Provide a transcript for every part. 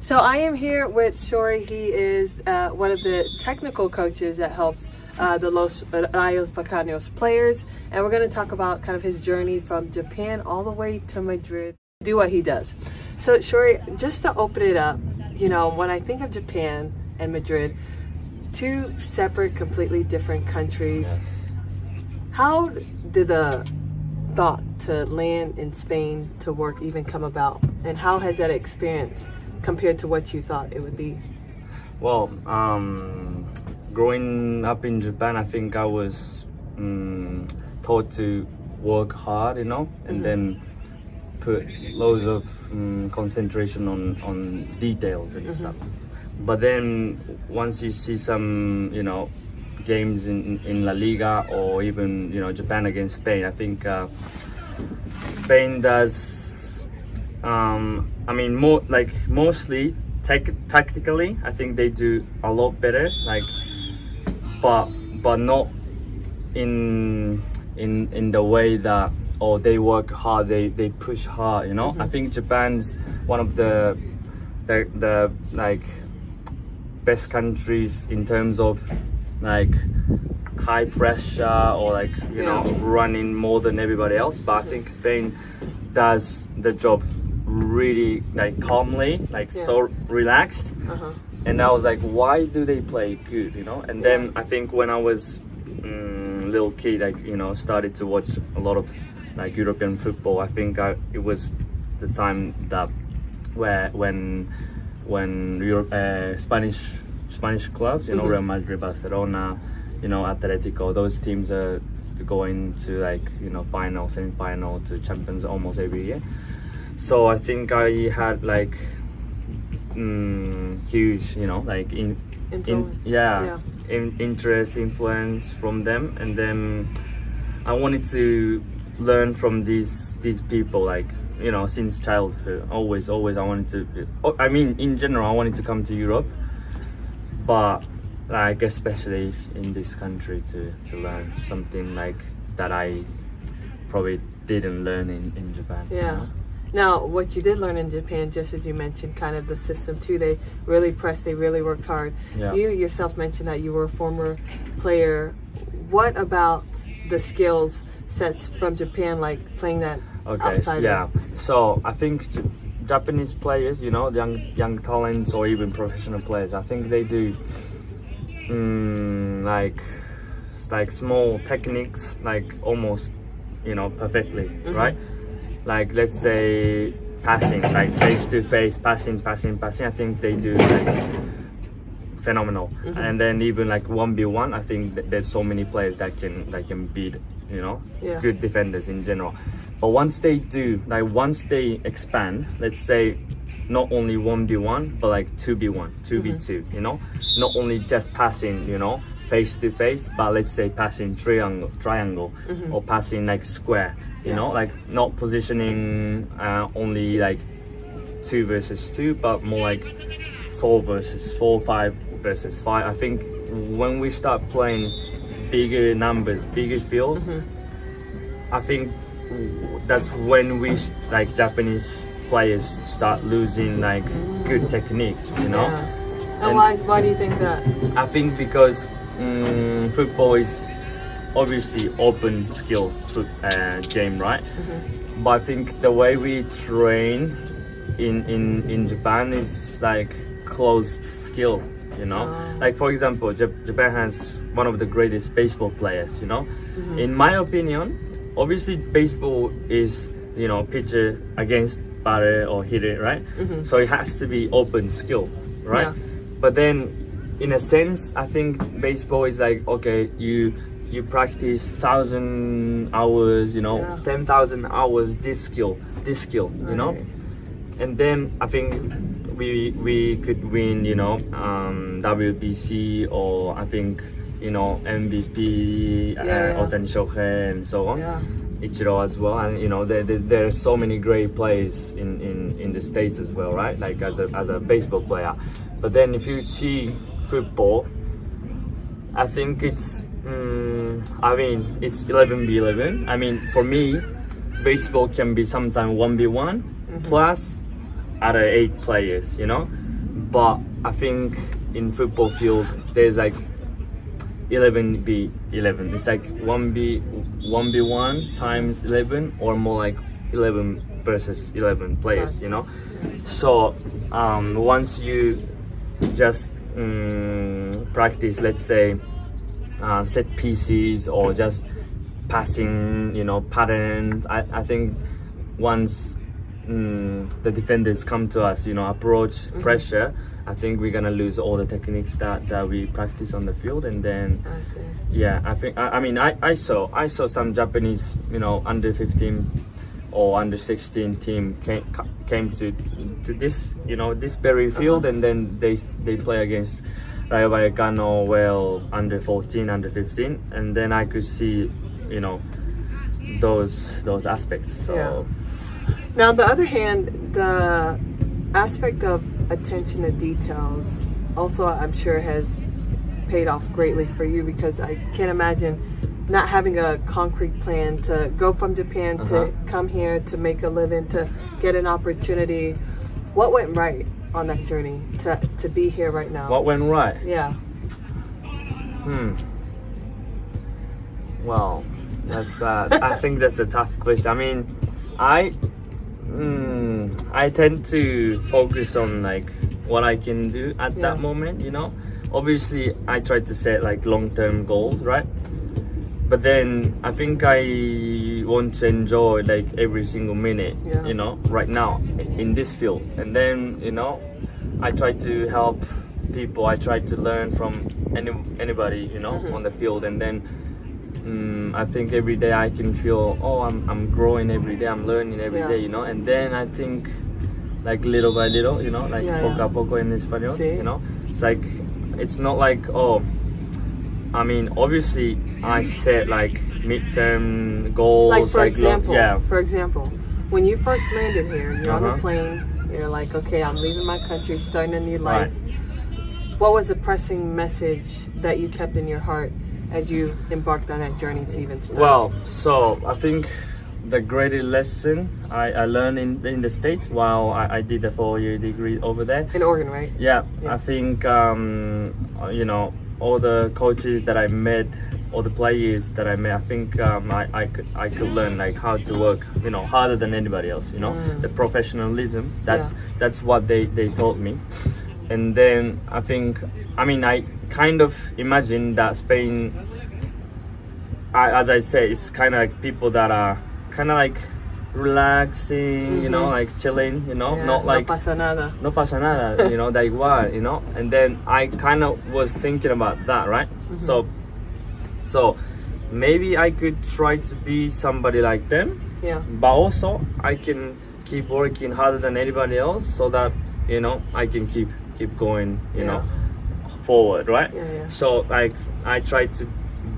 So I am here with Shori. He is one of the technical coaches that helps the Rayo Vallecano players, and we're going to talk about kind of his journey from Japan all the way to Madrid, do what he does. So Shori, just to open it up, you know, when I think of Japan and Madrid, two separate, completely different countries, Yes. how did the thought to land in Spain to work even come about, and how has that experience compared to what you thought it would be? Well, growing up in Japan, I think I was taught to work hard, you know, and then put loads of concentration on details and stuff. But then once you see some, you know, games in La Liga or even, you know, Japan against Spain, I think Spain does. I mean, mostly tactically, I think they do a lot better. Like, but not in the way that they work hard, they push hard. You know, I think Japan's one of the like best countries in terms of like high pressure or like you know running more than everybody else. But I think Spain does the job really like calmly, like so relaxed. And I was like, why do they play good, you know? And then I think when I was little kid, like, you know, started to watch a lot of like European football. I think it was the time that when Spanish clubs, you know, Real Madrid, Barcelona, you know, Atletico, those teams are going to like, you know, final, semi-final to Champions almost every year. So I think I had like huge, you know, like interest, influence from them, and then I wanted to learn from these people, like, you know, since childhood. Always I wanted to. I mean, in general, I wanted to come to Europe, but like especially in this country to learn something like that I probably didn't learn in Japan. Yeah. You know? Now, what you did learn in Japan, just as you mentioned, kind of the system too, they really pressed, they really worked hard. Yeah. You yourself mentioned that you were a former player. What about the skills sets from Japan, like playing that outside? Yeah. So I think Japanese players, you know, young talents or even professional players, I think they do like small techniques, like almost, you know, perfectly, right? Like, let's say passing, like face to face, passing. I think they do like phenomenal. And then even like 1v1, I think there's so many players that can beat, you know, good defenders in general. But once they expand, let's say not only 1v1, but like 2v1, 2v2, you know, not only just passing, you know, face to face, but let's say passing triangle, or passing like square. You know, like not positioning only like 2 versus 2, but more like 4 versus 4, 5 versus 5. I think when we start playing bigger numbers, bigger field, I think that's when we like Japanese players start losing like good technique, you know. And why do you think that? I think because football is obviously open skill game, right? But I think the way we train in Japan is like closed skill, you know. Like, for example, Japan has one of the greatest baseball players, you know. In my opinion, obviously baseball is, you know, pitcher against batter or hitter, right? So it has to be open skill, right? But then in a sense, I think baseball is like, okay, you practice 1,000 hours, you know, 10,000 hours, this skill, you know. And then I think we could win, you know, WBC, or I think, you know, MVP, Otani Shohei, and so on, Ichiro as well. And you know, there are so many great players in the States as well, right? Like as a baseball player. But then if you see football, I think it's I mean, it's 11v11. I mean, for me, baseball can be sometimes 1v1 plus other 8 players, you know. but I think in football field there's like 11v11. It's like 1v1 times 11, or more like 11 versus 11 players, you know. So once you just practice, let's say set pieces or just passing, you know, patterns, I think once the defenders come to us, you know, approach pressure, I think we're gonna lose all the techniques that we practice on the field. And then I saw some Japanese, you know, under 15 or under 16 team came to this, you know, this very field, and then they play against Rayo Vallecano, well, under 14, under 15, and then I could see, you know, those aspects. So now, on the other hand, the aspect of attention to details also, I'm sure, has paid off greatly for you, because I can't imagine not having a concrete plan to go from Japan to come here to make a living, to get an opportunity. What went right on that journey to be here right now? What went right? Yeah. Well, that's I think that's a tough question. I mean, I tend to focus on like what I can do at that moment, you know. Obviously I try to set like long-term goals, right? But then I think I want to enjoy like every single minute, you know, right now in this field. And then, you know, I try to help people. I try to learn from anybody, you know, on the field. And then I think every day I can feel, oh, I'm growing every day, I'm learning every day, you know. And then I think like little by little, you know, like poco a poco in Espanol, you know. It's like, it's not like, oh, I mean, obviously I set like midterm goals. Like for example, when you first landed here, you're on the plane, you're like, okay, I'm leaving my country, starting a new life. What was the pressing message that you kept in your heart as you embarked on that journey to even start? Well, so I think the greatest lesson I learned in the States while I did a 4-year degree over there. In Oregon, right? Yeah. I think, you know, all the coaches that I met, all the players that I met, I think I could learn like how to work, you know, harder than anybody else, you know. The professionalism, that's what they taught me. And then I think, I mean, I kind of imagine that Spain, as I say, it's kind of like people that are kind of like relaxing, you know, like chilling, you know, not like no pasa nada, you know, like what, you know. And then I kind of was thinking about that, right? So maybe I could try to be somebody like them, but also I can keep working harder than anybody else, so that, you know, I can keep going, you know, forward, right? So like I try to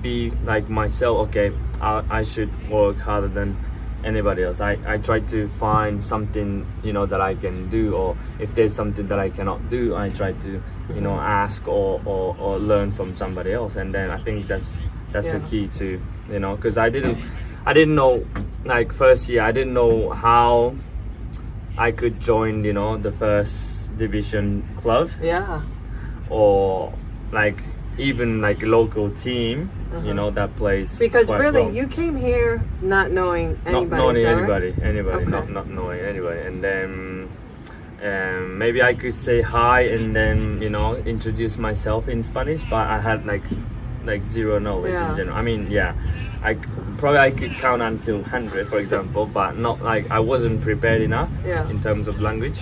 be like myself. Okay, I should work harder than anybody else. I try to find something, you know, that I can do, or if there's something that I cannot do, I try to, you know, ask or learn from somebody else. And then I think that's the key to, you know, because I didn't know, like first year I didn't know how I could join, you know, the first division club, or like even like a local team, you know, that plays, because really you came here not knowing anybody, not knowing anybody, not knowing anybody. And then maybe I could say hi and then, you know, introduce myself in Spanish, but I had like zero knowledge in general. I mean, I could count until 100, for example, but not like I wasn't prepared enough in terms of language.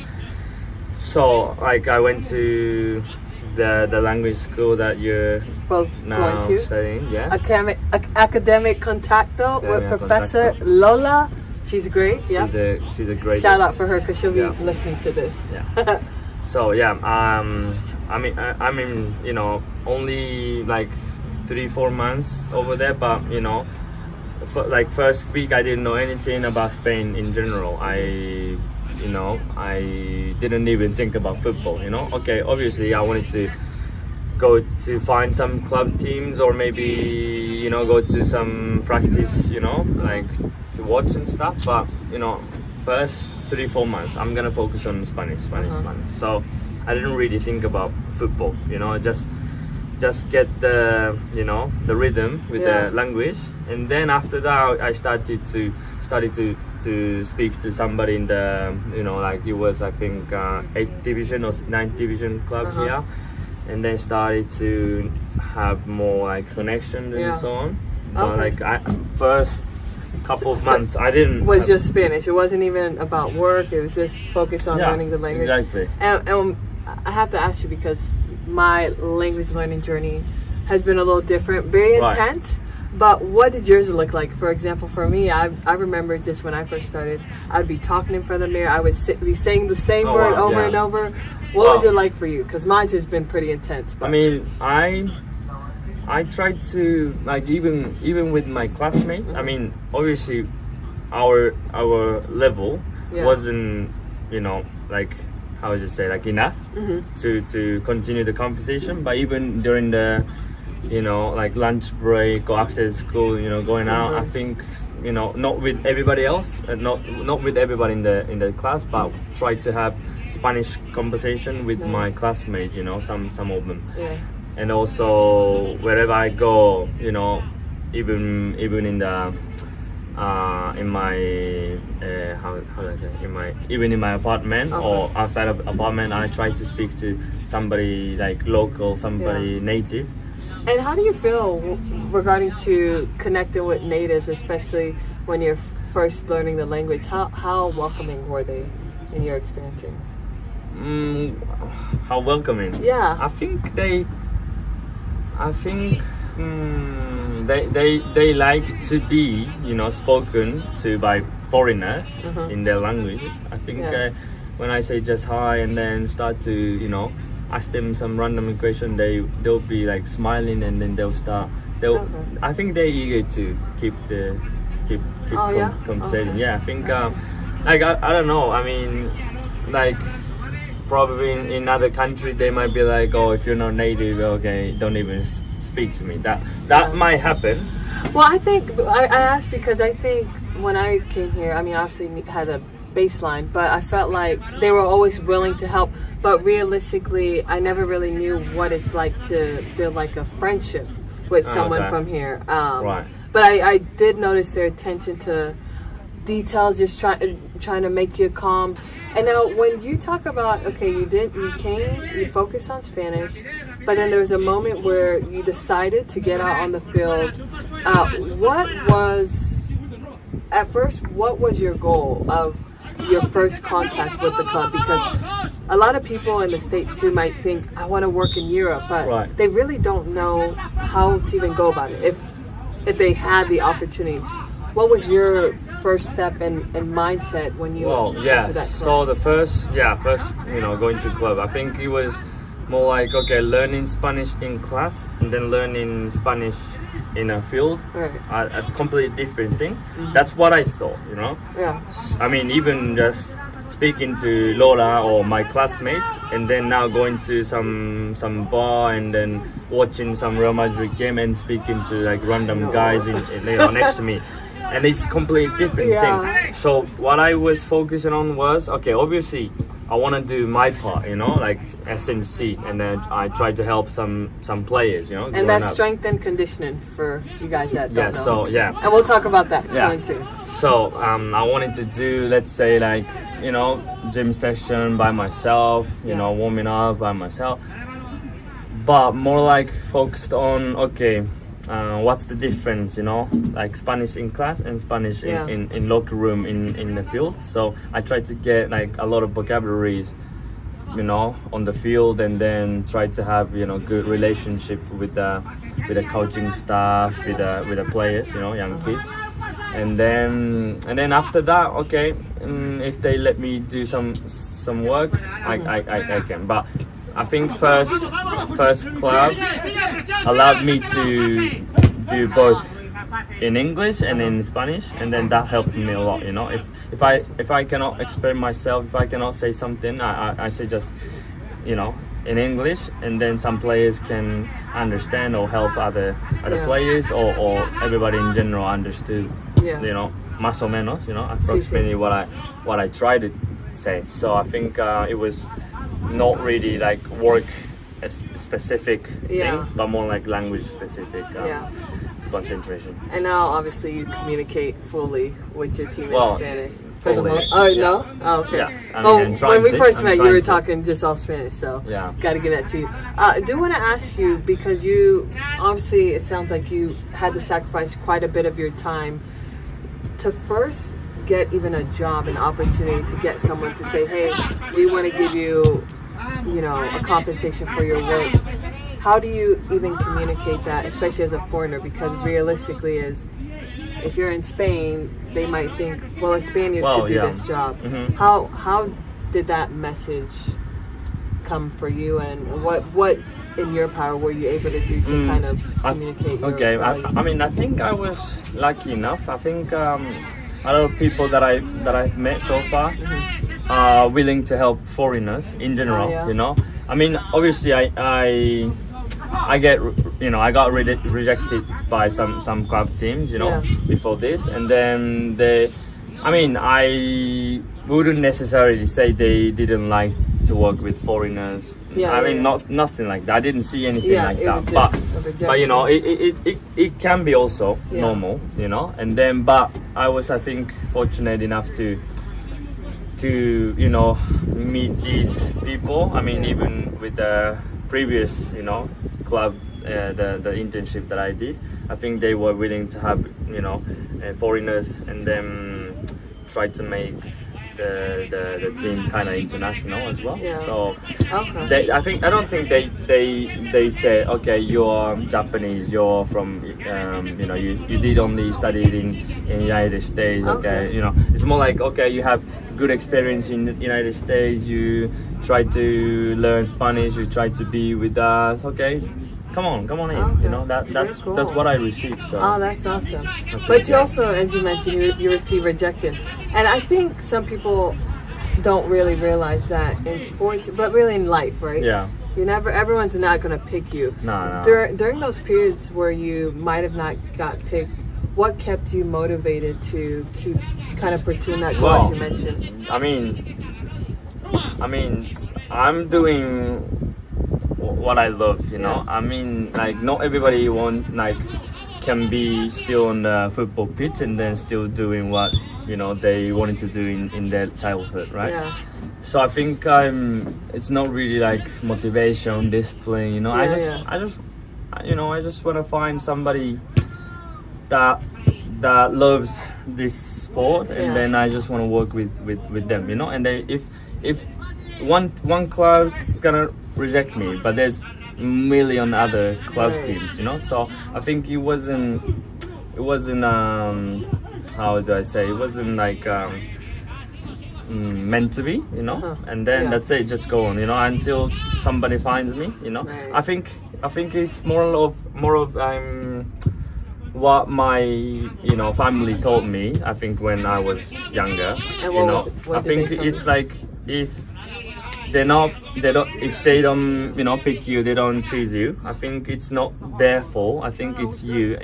So like I went to the language school that you're both now going to studying, academic contacto with Professor Lola. She's great. She's a great. Shout out for her, because she'll be listening to this. So I mean, you know, only like 3-4 months over there, but you know, like first week I didn't know anything about Spain in general. I didn't even think about football, you know. Okay, obviously I wanted to go to find some club teams, or maybe, you know, go to some practice, you know, like to watch and stuff. But, you know, first 3-4 months I'm gonna focus on Spanish. So I didn't really think about football, you know. I just get the, you know, the rhythm with the language, and then after that I started to speak to somebody in the, you know, like it was, I think, 8th division or 9th division club here, and then started to have more like connections and so on. But like first couple of months I didn't was just Spanish. It wasn't even about work. It was just focused on learning the language. Exactly. And I have to ask you, because my language learning journey has been a little different, very intense. But what did yours look like? For example, for me, I remember just when I first started, I'd be talking in front of the mirror. I would be saying the same word over and over. What was it like for you? Because mine has been pretty intense. But. I mean, I tried to, like, even with my classmates. I mean, obviously, our level wasn't, you know, like, how would you say, like, enough to continue the conversation. But even during the, you know, like lunch break or after school, you know, going out, I think, you know, not with everybody else, not with everybody in the class, but try to have Spanish conversation with my classmates, you know, some of them. And also wherever I go, you know, even in the in my how do I say, in my apartment or outside of apartment, I try to speak to somebody like local, somebody native. And how do you feel regarding to connecting with natives, especially when you're first learning the language? How welcoming were they in your experience? How welcoming? Yeah. I think they like to be, you know, spoken to by foreigners in their languages. I think when I say just hi and then start to, you know, ask them some random question, they'll be like smiling, and then I think they're eager to keep conversating. I think like I don't know, I mean, like probably in other countries they might be like, oh, if you're not native, okay, don't even speak to me. That might happen. Well, I think I asked because I think when I came here, I mean, obviously had a baseline, but I felt like they were always willing to help, but realistically I never really knew what it's like to build like a friendship with someone from here. But I did notice their attention to details, just trying to make you calm. And now when you talk about, okay, you focused on Spanish, but then there was a moment where you decided to get out on the field. What was your goal of your first contact with the club? Because a lot of people in the States too might think, I want to work in Europe, but they really don't know how to even go about it if they had the opportunity. What was your first step and mindset when you went to that club? So the first, you know, going to club, I think it was more like, okay, learning Spanish in class and then learning Spanish in a field, a completely different thing. That's what I thought, you know. I mean, even just speaking to Lola or my classmates, and then now going to some bar and then watching some Real Madrid game and speaking to like random guys next to me. And it's completely different thing. So what I was focusing on was, okay, obviously I want to do my part, you know, like SNC, and then I try to help some players, you know. And that's strength and conditioning for you guys that don't know. And we'll talk about that soon. So I wanted to do, let's say, like, you know, gym session by myself, you know, warming up by myself, but more like focused on, okay, what's the difference, you know, like Spanish in class and Spanish in locker room in the field. So I tried to get like a lot of vocabularies, you know, on the field, and then try to have, you know, good relationship with the coaching staff, with the players, you know, young kids. And then after that, okay, if they let me do some work, I can. But I think first club allowed me to do both in English and in Spanish, and then that helped me a lot, you know. If I cannot explain myself, if I cannot say something, I say just, you know, in English, and then some players can understand or help other players, or everybody in general understood, you know, más o menos, you know, approximately what I tried to say. So I think it was not really like work a specific Yeah. thing, but more like language specific Yeah. concentration. And now, obviously, you communicate fully with your team Well, in Spanish. For the fully, most. Oh yeah. no. Oh, okay. Yes, I Well, mean, I'm trying when we to- first I'm met, you trying were to. talking just all Spanish, so Yeah. got to give that to you. I do want to ask you, because you obviously, it sounds like you had to sacrifice quite a bit of your time to first get even a job, an opportunity to get someone to say, hey, we want to give you, you know, a compensation for your work. How do you even communicate that, especially as a foreigner? Because realistically, if you're in Spain, they might think, well, a Spaniard could do yeah. this job. Mhm. How did that message come for you, and what in your power were you able to do to kind of communicate your Okay, value? I mean, I think I was lucky enough. I think a lot of people that I've met so far are willing to help foreigners in general. Oh, yeah. You know, I mean, obviously, I get, you know, I got rejected by some club teams, you know, Yeah. before this, and then I wouldn't necessarily say they didn't like to work with foreigners. Yeah, I yeah, mean, yeah. nothing like that. I didn't see anything Yeah, like it that. was just a But you know, rejection. it can be also Yeah. normal, you know. And then, but I was, I think, fortunate enough to you know, meet these people. I mean, even with the previous, you know, club, the internship that I did, I think they were willing to have, you know, foreigners, and then try to make the team kind of international as well. Yeah. So Okay. I don't think they say, okay, you're Japanese, you're from you know, you did only studied in United States. Okay, you know, it's more like, okay, you have good experience in the United States, you try to learn Spanish, you try to be with us. Okay, come on in. Okay. You know, that's Very that's cool. what I received. So Oh, that's awesome. think, But you yeah. also, as you mentioned, you receive rejection. And I think some people don't really realize that in sports, but really in life, right? yeah, Everyone's not going to pick you. no. During those periods where you might have not got picked, what kept you motivated to keep kind of pursuing that goal, as Well, you mentioned? I mean, I'm doing what I love, you know. Yeah. I mean, like, not everybody can be still on the football pitch and then still doing what, you know, they wanted to do in their childhood, right? Yeah. So I think it's not really like motivation, discipline, you know. I just want to find somebody that loves this sport, and Yeah. then I just want to work with them, you know. And then if one club is gonna reject me, but there's a million other clubs Right. teams, you know. So I think it wasn't how do I say, it wasn't like meant to be, you know. Uh-huh. And then Yeah. that's it, just go on, you know, until somebody finds me, you know. Right. I think it's more of what my, you know, family told me. I think when I was younger, And you what know, was it- what I did think they tell it's you? like if they don't, you know, pick you, they don't choose you. I think it's not their fault. I think it's you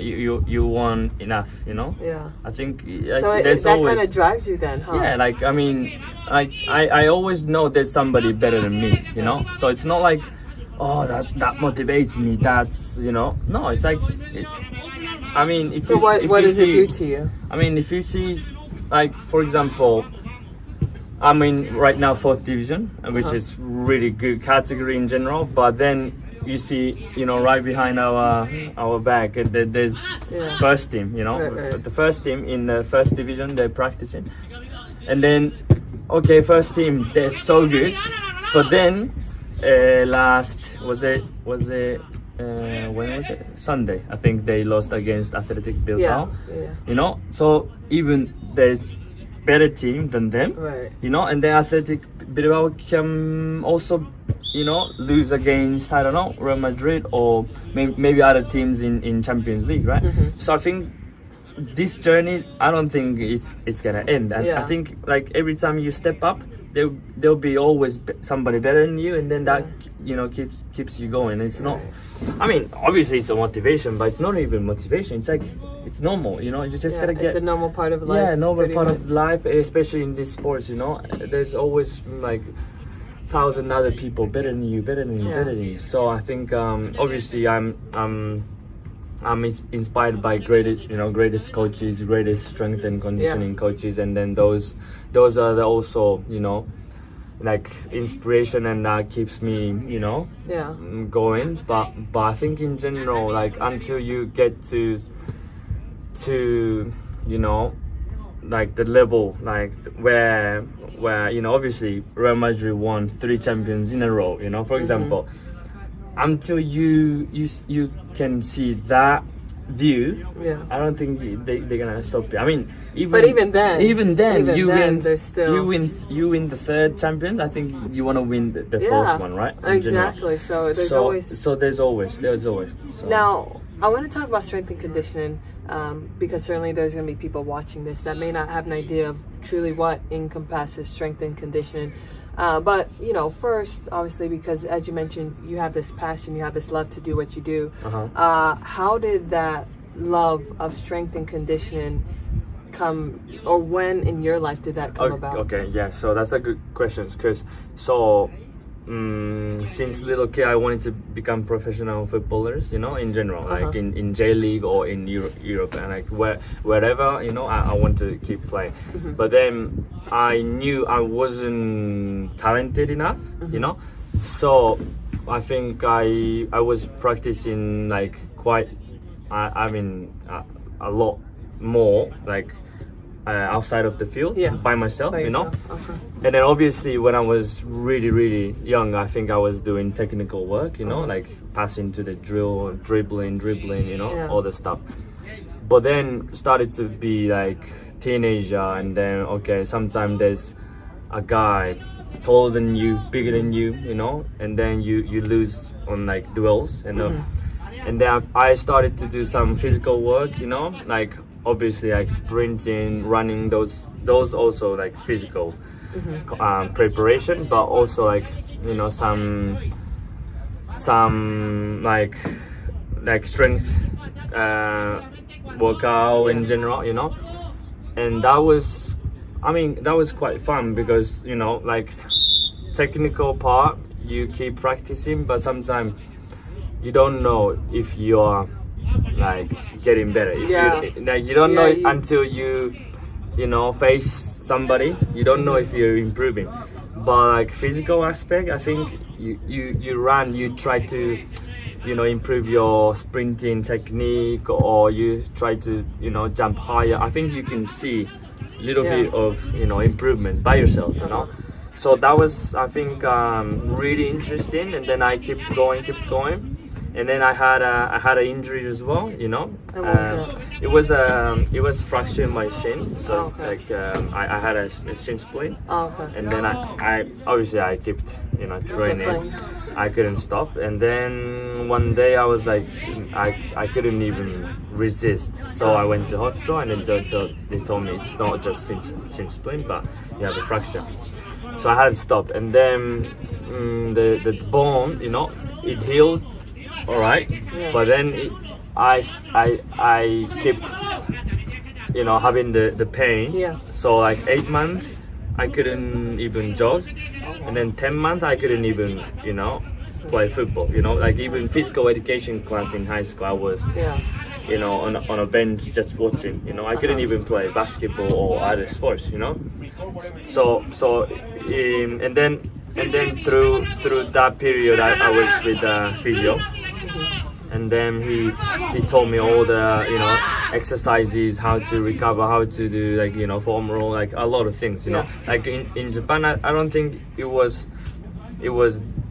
want enough, you know. Yeah. I think So there's that always, kind of drives you then, huh? yeah, like, I mean, like I always know there's somebody better than me, you know. So it's not like, oh, that motivates me. That's, you know, no. It's like, I mean, if So you, what if what you does see, it do to you? I mean, if you see, like, for example, I'm in right now 4th division, which Uh-huh. is really good category in general. But then you see, you know, right behind our back, there's Yeah. first team. You know, Right. the first team in the 1st division, they're practicing, and then, okay, first team, they're so good, but then last when was it? Sunday, I think they lost against Athletic Yeah. Bilbao. Yeah. You know, so even there's better team than them, Right. you know, and then Athletic Bilbao can also, you know, lose against, I don't know, Real Madrid or maybe other teams in Champions League, right? Mm-hmm. So I think this journey, I don't think it's gonna end. And Yeah. I think, like, every time you step up, there'll be always somebody better than you, and then that, you know, keeps you going. It's not, I mean, obviously it's a motivation, but it's not even motivation. It's like, it's normal, you know. You just gotta get, it's a normal part of life. yeah, normal pretty part much. of life, especially in these sports, you know. There's always, like, thousand other people better than you, better than you. So I think obviously I'm inspired by greatest coaches, greatest strength and conditioning coaches, and then those are also like inspiration, and that keeps me going. But I think in general, like until you get to like the level like where obviously Real Madrid won 3 champions in a row, for example, until you can see that view, I don't think they're gonna stop you. I mean, even then you win the 3rd champions. I think you want to win the 4th one, right? Exactly. So there's always. So. Now I want to talk about strength and conditioning, because certainly there's going to be people watching this that may not have an idea of truly what encompasses strength and conditioning. But first, obviously, because as you mentioned, you have this passion, you have this love to do what you do. How did that love of strength and conditioning come, or when in your life did that come about? Okay, yeah. So that's a good question, because since little kid I wanted to become professional footballers, in general, like in J League or in Europe, and like wherever, I want to keep playing. But then I knew I wasn't talented enough, so I think I was practicing like quite a lot more, like outside of the field by myself, And then obviously when I was really, really young, I think I was doing technical work, like passing to the drill, dribbling, all the stuff. But then started to be like teenager, and then sometimes there's a guy taller than you, bigger than you, and then you lose on like duels, and then I started to do some physical work, like obviously like sprinting, running, those also like physical preparation, but also like some like strength workout in general, and that was quite fun, because like technical part you keep practicing, but sometimes you don't know if you are like getting better. You don't know until you face somebody. You don't know if you're improving. But like physical aspect, I think you run, you try to improve your sprinting technique, or you try to jump higher. I think you can see a little bit of improvements by yourself, So that was, I think, really interesting, and then I kept going. And then I had an injury as well, And what was it? It was fractured my shin, so it's like I had a shin splint. And then I obviously I kept training. I couldn't stop, and then one day I was like I couldn't even resist, so I went to hospital, and then they told me it's not just shin splint, but you have a fracture. So I had to stop, and then the bone, it healed. All right, but then I kept having the pain. So like 8 months I couldn't even jog, and then 10 months I couldn't even play football. Like even physical education class in high school I was on a bench just watching. I couldn't even play basketball or other sports. So and then through that period I was with physio. And then he told me all the exercises, how to recover, how to do like foam roll, like a lot of things. Like in Japan, I don't think it was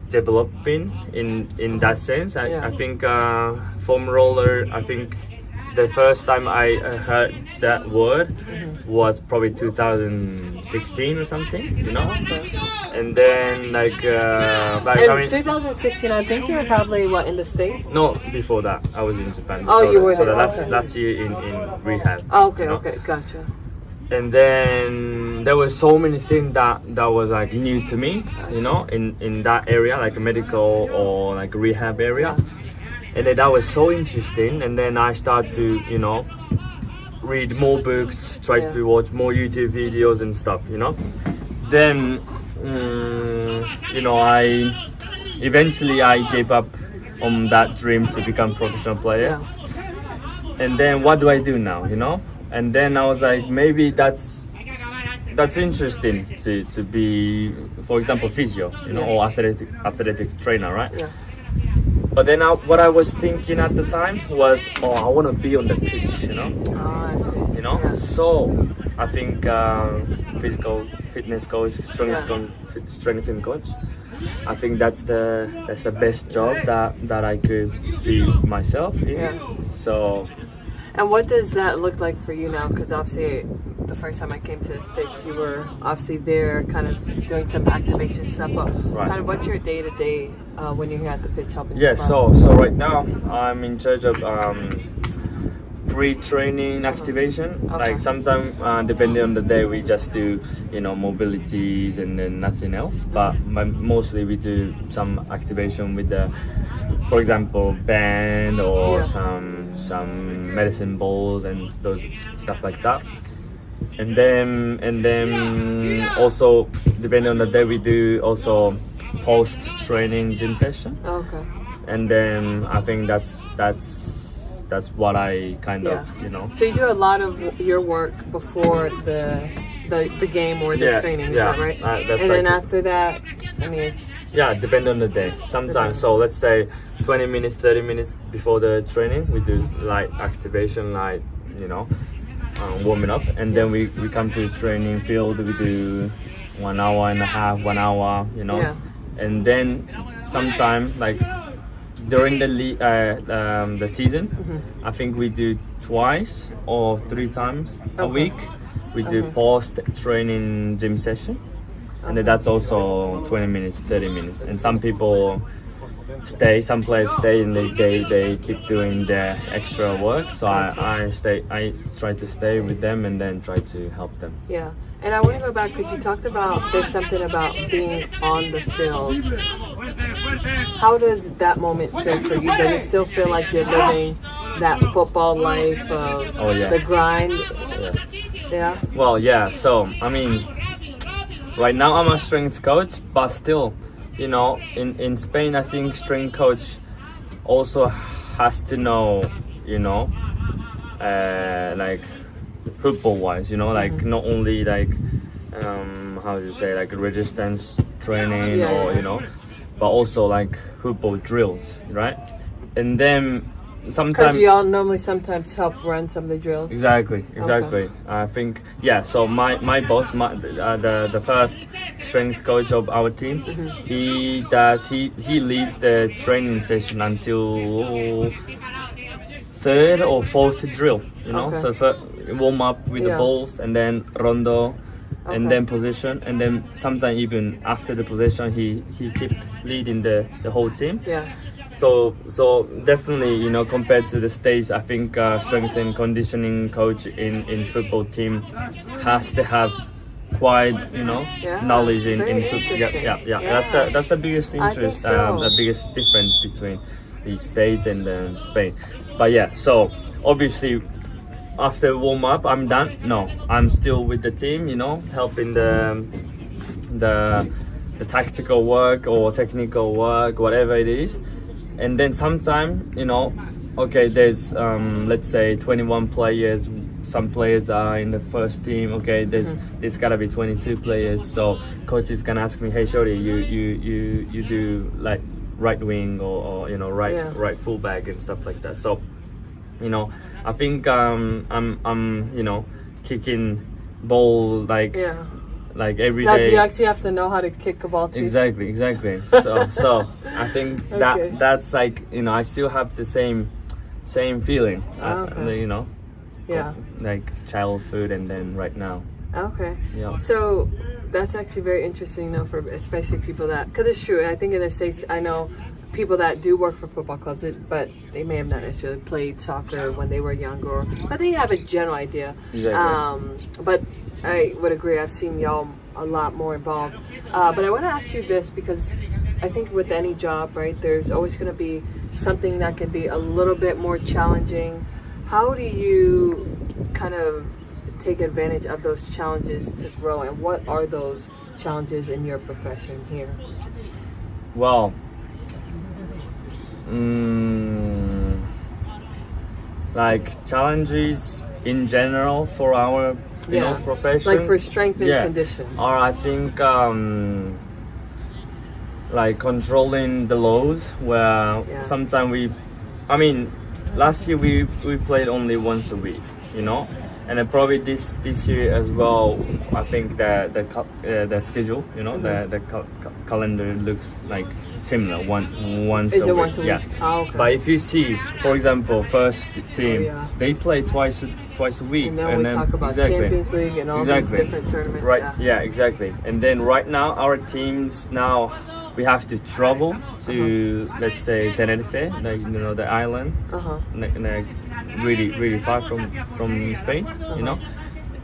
developing in that sense. I think foam roller. I think the first time I heard that word was probably 2016 or something. And then like 2016, I think you were probably in the States? No, before that I was in Japan. You were so there. last year in rehab. Okay, gotcha. And then there was so many things that was like new to me, in that area, like a medical or like a rehab area. And then that was so interesting, and then I started to read more books, try to watch more YouTube videos and stuff. Then you know, I eventually gave up on that dream to become professional player. And then what do I do now, you know? And then I was like, maybe that's interesting to be, for example, physio, you know, or athletic trainer, right? But then what I was thinking at the time was, I want to be on the pitch, you know? I see. You know? So I think physical fitness coach, strengthening coach, I think that's the best job that I could see myself in. So. And what does that look like for you now? Because obviously, the first time I came to this pitch, you were obviously there, kind of doing some activation stuff. But kind of what's your day to day when you're here at the pitch helping? Yeah. So right now I'm in charge of pre-training activation. Like sometimes, depending on the day, we just do, you know, mobilities and then nothing else. But mostly we do some activation with the, for example, band or some medicine balls and those stuff like that. And then also depending on the day, we do also post-training gym session. And then I think that's what I kind of, you know. So you do a lot of your work before the game or the training, is that right? And then after that, I mean, it's... Yeah, depending on the day. Sometimes, so let's say 20 minutes, 30 minutes before the training, we do light activation, like, you know, warming up. And then we come to the training field, we do 1 hour and a half, 1 hour, you know. And then sometime, like, during the season, I think we do twice or 3 times a week. We do post-training gym session, and then that's also 20 minutes, 30 minutes. And some people stay, some players stay, and they keep doing their extra work. So I try to stay with them and then try to help them. Yeah. And I want to go back because you talked about there's something about being on the field. How does that moment feel for you? Does it still feel like you're living that football life of the grind? Yeah. Well, yeah. So I mean, right now I'm a strength coach, but still, you know, in Spain, I think strength coach also has to know, you know, like football wise, you know, like not only like how do you say, like resistance training or you know, but also like football drills, right? And then sometimes, because you all normally sometimes help run some of the drills. Exactly. I think so my boss, the first strength coach of our team, he leads the training session until 3rd or 4th drill, you know. So warm up with the balls, and then rondo, and then position, and then sometimes even after the position he kept leading the whole team. So definitely, you know, compared to the States, I think strength and conditioning coach in football team has to have quite, you know, knowledge in football. That's the biggest interest, the biggest difference between the States and Spain. But so obviously after warm up, I'm done. No, I'm still with the team, you know, helping the tactical work or technical work, whatever it is. And then sometime, you know, there's let's say 21 players. Some players are in the first team. There's gotta be 22 players. So coach is gonna ask me, hey Shori, you do like right wing or you know right fullback and stuff like that. So, you know, I think I'm you know, kicking balls like every day. You actually have to know how to kick a ball too. Exactly. So I think that's like, you know, I still have the same feeling. You know. Like childhood and then right now. So that's actually very interesting, you know, for especially people that, because it's true, I think in the States, I know people that do work for football clubs, but they may have not necessarily played soccer when they were younger, but they have a general idea. But I would agree, I've seen y'all a lot more involved. But I want to ask you this, because I think with any job, right, there's always going to be something that can be a little bit more challenging. How do you kind of take advantage of those challenges to grow, and what are those challenges in your profession here? Well, like challenges in general for our professions, like for strength and condition, or I think like controlling the loads where sometimes last year we played only once a week, and then probably this year as well. I think the schedule, the calendar looks like similar. Once a week. Yeah. Oh, okay. But if you see, for example, first team, they play twice a week, and then we talk about Champions League and all these different tournaments. Right? Yeah, exactly. And then right now our teams we have to travel to let's say Tenerife, the island, like really far from Spain,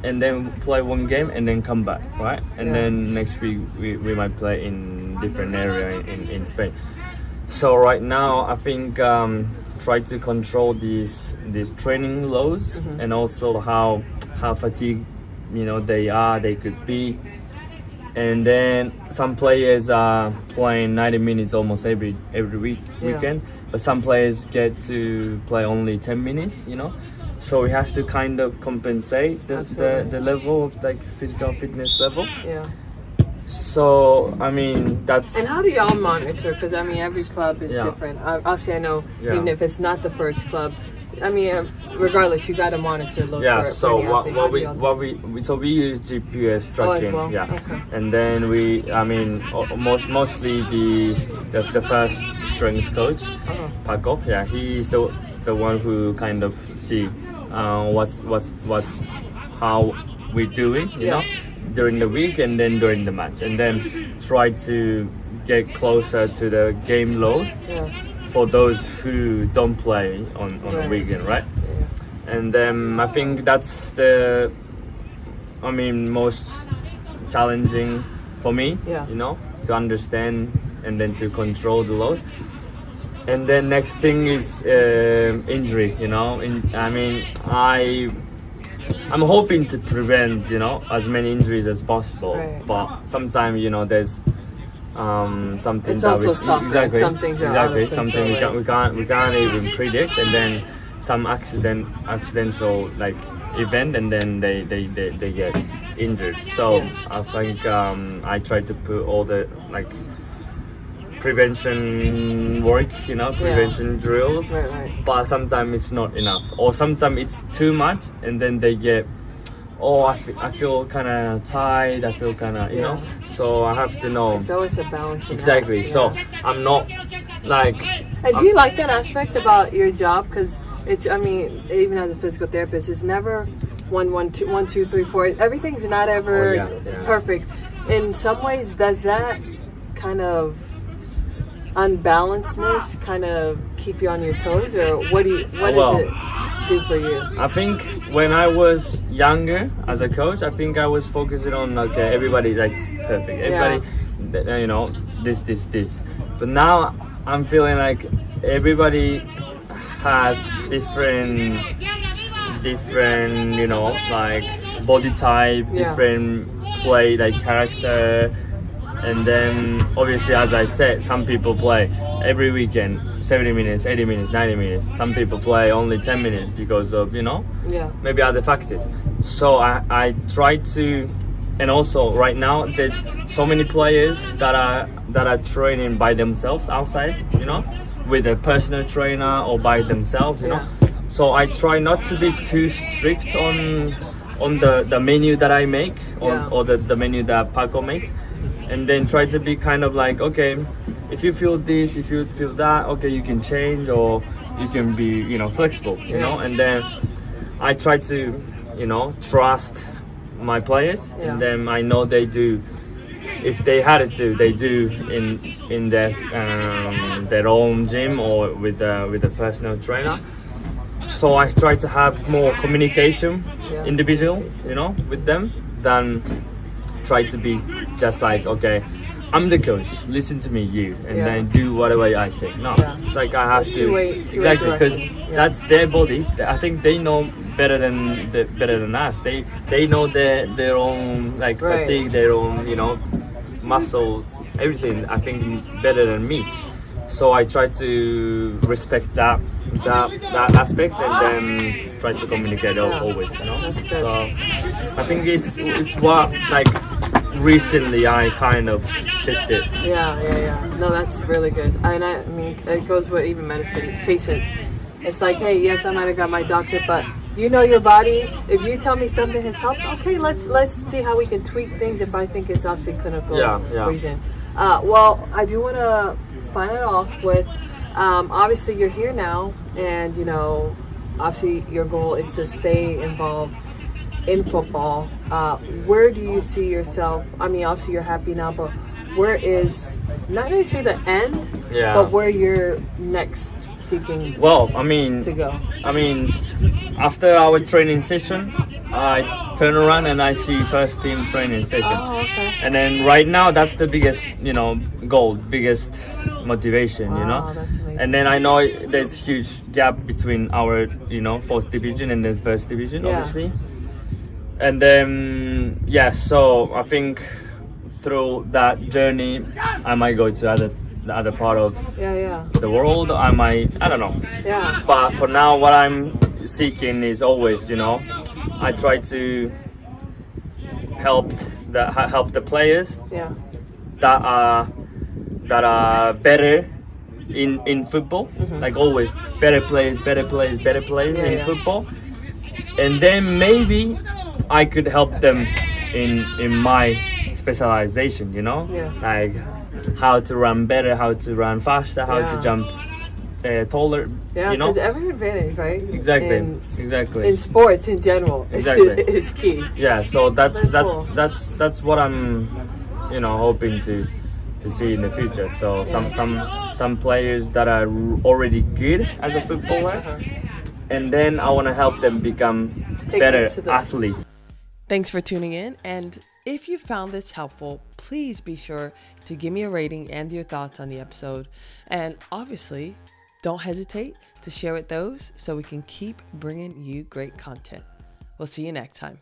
and then play one game and then come back, right? And then next week we might play in different area in Spain. So right now I think try to control these training loads and also how fatigued they could be. And then some players are playing 90 minutes almost every weekend, but some players get to play only 10 minutes, so we have to kind of compensate the level of like physical fitness level. So that's. And how do y'all monitor? Because every club is different. Obviously I know even if it's not the first club, regardless, you got to monitor. So we use GPS tracking. Well? Okay. And then mostly the first strength coach, Paco. Yeah, he's the one who kind of see what's how we're doing, during the week and then during the match, and then try to get closer to the game load. For those who don't play on a weekend, right? And then I think that's the most challenging for me, to understand and then to control the load. And then next thing is injury, I'm hoping to prevent, as many injuries as possible, but sometimes, there's something it's that also soccer. Exactly, some things are out of something we can't even predict, and then some accidental like event, and then they get injured. So I think I try to put all the like prevention work, prevention drills, but sometimes it's not enough, or sometimes it's too much, and then they get. I feel kind of tired. I feel kind of, So I have to know. It's always a balance. Exactly. So I'm not like. And do you like that aspect about your job? Because it's, even as a physical therapist, it's never 1, 2, 3, 4. Everything's not ever perfect. In some ways, does that kind of unbalancedness kind of keep you on your toes, or what does it do for you? I think when I was younger as a coach, I think I was focusing on everybody like perfect, everybody this, but now I'm feeling like everybody has different like body type, different play like character. And then obviously, as I said, some people play every weekend 70 minutes, 80 minutes, 90 minutes. Some people play only 10 minutes because of, maybe other factors. So I try to, and also right now there's so many players that are training by themselves outside, with a personal trainer or by themselves, So I try not to be too strict on the menu that I make or the menu that Paco makes. And then try to be kind of like, okay, if you feel this, if you feel that, okay, you can change, or you can be, flexible, And then I try to, trust my players, and then I know they do. If they had to, they do in their own gym or with a personal trainer. So I try to have more communication, individual, with them than try to be just like, okay, I'm the coach, listen to me, and then do whatever I say. No, it's like I have to, exactly, because that's their body. I think they know better than us. They know their own like Right. fatigue, their own muscles, everything. I think better than me. So I try to respect that aspect and then try to communicate always. That's good. So I think it's what like recently I kind of shifted. Yeah. No, that's really good. And I mean, it goes with even medicine, patience. It's like, hey, yes, I might have got my doctor, but you know your body. If you tell me something has helped, okay, let's see how we can tweak things. If I think it's obviously clinical reason. Well, I do want to final it off with, obviously you're here now, and obviously your goal is to stay involved in football. Where do you see yourself? I mean, obviously you're happy now, but where is not necessarily the end, but where you're next seeking to go? I mean, after our training session, I turn around and I see first team training session. Oh, okay. And then right now, that's the biggest, goal, biggest motivation, Wow, that's amazing. And then I know there's huge gap between our, fourth division and then first division, obviously. And then, so I think through that journey, I might go to the other part of the world. I don't know. Yeah. But for now, what I'm seeking is always, I try to help the players that are better in football. Mm-hmm. Like always, better players in football. And then maybe I could help them in my specialization, like how to run better, how to run faster, how to jump taller. Yeah, because every advantage, right? Exactly. In sports in general, is key. Yeah, so that's cool. that's what I'm, hoping to see in the future. So some players that are already good as a footballer, and then I want to help them become better athletes. Thanks for tuning in, and if you found this helpful, please be sure to give me a rating and your thoughts on the episode. And obviously, don't hesitate to share with those so we can keep bringing you great content. We'll see you next time.